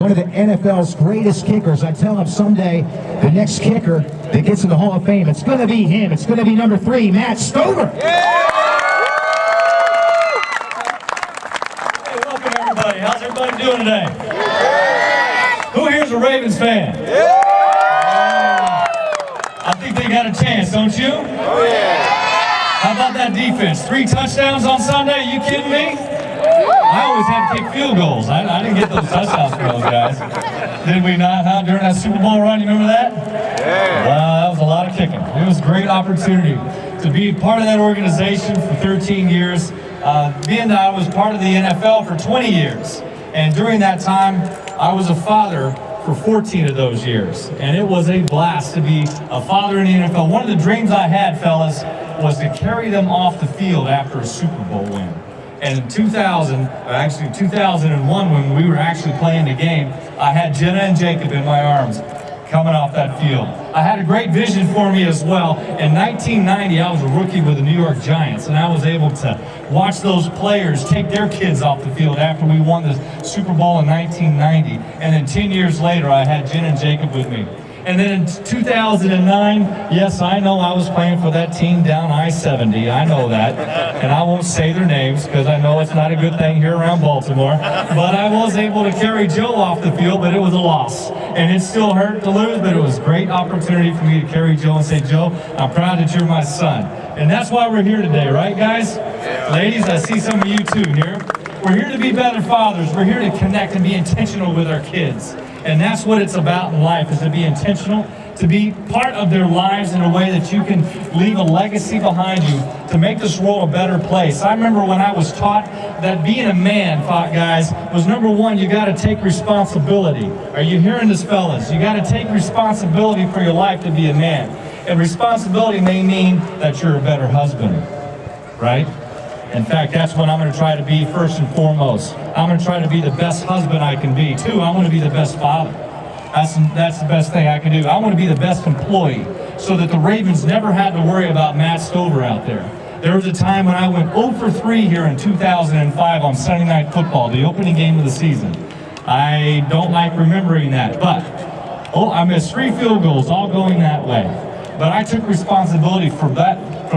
One of the NFL's greatest kickers. I tell him someday the next kicker that gets in the Hall of Fame, it's going to be him. It's going to be number 3, Matt Stover. Yeah! Hey, welcome everybody. How's everybody doing today? Yeah! Who here's a Ravens fan? Yeah! I think they got a chance, don't you? Oh yeah! How about that defense? 3 touchdowns on Sunday? Are you kidding me? I always had to kick field goals. I didn't get those touchdowns for those guys. Did we not? Huh? During that Super Bowl run, you remember that? Yeah. That was a lot of kicking. It was a great opportunity to be part of that organization for 13 years. Being that I was part of the NFL for 20 years. And during that time, I was a father for 14 of those years. And it was a blast to be a father in the NFL. One of the dreams I had, fellas, was to carry them off the field after a Super Bowl win. And in 2001, when we were actually playing the game, I had Jenna and Jacob in my arms coming off that field. I had a great vision for me as well. In 1990, I was a rookie with the New York Giants, and I was able to watch those players take their kids off the field after we won the Super Bowl in 1990. And then 10 years later, I had Jenna and Jacob with me. And then in 2009, yes, I know I was playing for that team down I-70. I know that. And I won't say their names because I know it's not a good thing here around Baltimore. But I was able to carry Joe off the field, but it was a loss. And it still hurt to lose, but it was a great opportunity for me to carry Joe and say, Joe, I'm proud that you're my son. And that's why we're here today, right, guys? Yeah. Ladies, I see some of you too here. We're here to be better fathers. We're here to connect and be intentional with our kids. And that's what it's about in life, is to be intentional, to be part of their lives in a way that you can leave a legacy behind you to make this world a better place. I remember when I was taught that being a man, guys, was number 1, you got to take responsibility. Are you hearing this, fellas? You got to take responsibility for your life to be a man. And responsibility may mean that you're a better husband, right? In fact, that's what I'm going to try to be first and foremost. I'm going to try to be the best husband I can be. 2, I want to be the best father. That's the best thing I can do. I want to be the best employee so that the Ravens never had to worry about Matt Stover out there. There was a time when I went 0 for 3 here in 2005 on Sunday Night Football, the opening game of the season. I don't like remembering that, but I missed 3 field goals all going that way. But I took responsibility for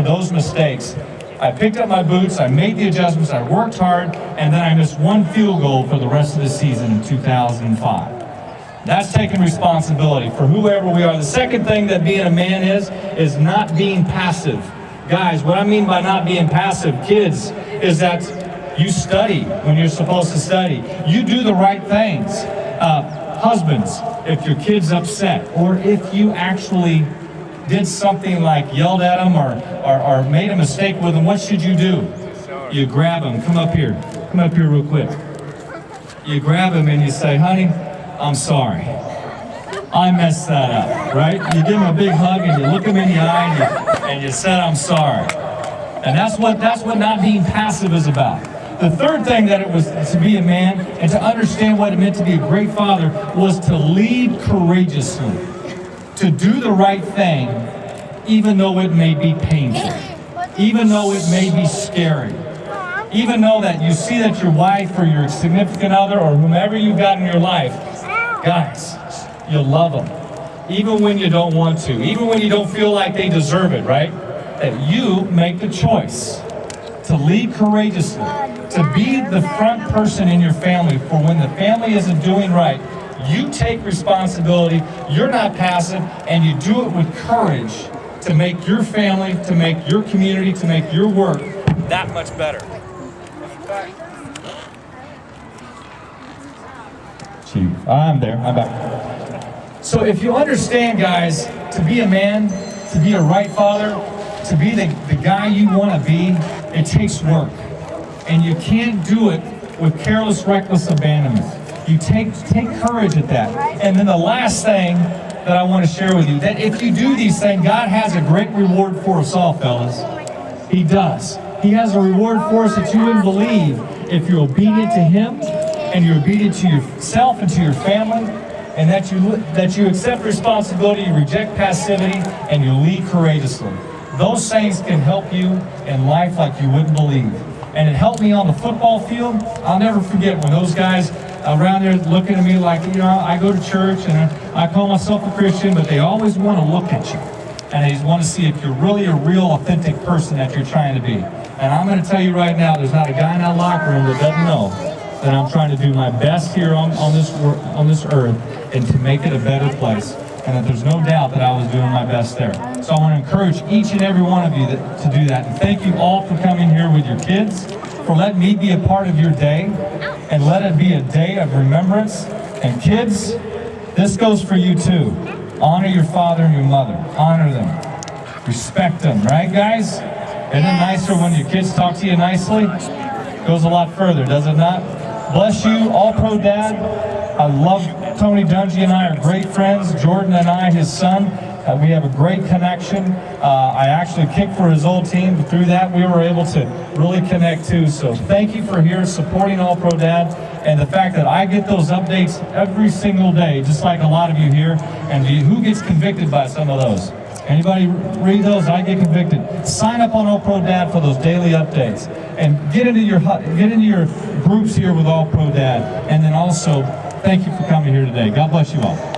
those mistakes. I picked up my boots, I made the adjustments, I worked hard, and then I missed 1 field goal for the rest of the season in 2005. That's taking responsibility for whoever we are. The second thing that being a man is not being passive. Guys, what I mean by not being passive, kids, is that you study when you're supposed to study. You do the right things. Husbands, if your kid's upset, or if you actually did something like yelled at them or made a mistake with them, what should you do? You grab them. Come up here real quick. You grab them and you say, honey, I'm sorry. I messed that up, right? You give them a big hug and you look them in the eye and you said, I'm sorry. And that's what not being passive is about. The third thing that it was to be a man and to understand what it meant to be a great father was to lead courageously. To do the right thing, even though it may be painful, even though it may be scary, even though that you see that your wife or your significant other or whomever you've got in your life, guys, you love them, even when you don't want to, even when you don't feel like they deserve it, right? That you make the choice to lead courageously, to be the front person in your family for when the family isn't doing right. You take responsibility, you're not passive, and you do it with courage to make your family, to make your community, to make your work that much better. Chief, I'm there, I'm back. So if you understand, guys, to be a man, to be a right father, to be the guy you want to be, it takes work. And you can't do it with careless, reckless abandonment. You take courage at that. And then the last thing that I want to share with you, that if you do these things, God has a great reward for us all, fellas. He does. He has a reward for us that you wouldn't believe if you're obedient to Him and you're obedient to yourself and to your family, and that you accept responsibility, you reject passivity, and you lead courageously. Those things can help you in life like you wouldn't believe. And it helped me on the football field. I'll never forget when those guys around there looking at me like, you know, I go to church and I call myself a Christian, but they always want to look at you. And they want to see if you're really a real, authentic person that you're trying to be. And I'm going to tell you right now, there's not a guy in that locker room that doesn't know that I'm trying to do my best here on this earth and to make it a better place. And that there's no doubt that I was doing my best there. So I want to encourage each and every one of you to do that. And thank you all for coming here with your kids, for letting me be a part of your day, and let it be a day of remembrance. And kids, this goes for you too. Honor your father and your mother. Honor them. Respect them, right guys? Isn't it nicer when your kids talk to you nicely? Goes a lot further, does it not? Bless you, All-Pro Dad. I love Tony Dungy and I are great friends. Jordan and I, his son, we have a great connection. I actually kicked for his old team, but through that we were able to really connect too. So thank you for here supporting All-Pro Dad, and the fact that I get those updates every single day, just like a lot of you here. And who gets convicted by some of those? Anybody read those? I get convicted. Sign up on All-Pro Dad for those daily updates, and get into your groups here with All-Pro Dad. And then also, thank you for coming here today. God bless you all.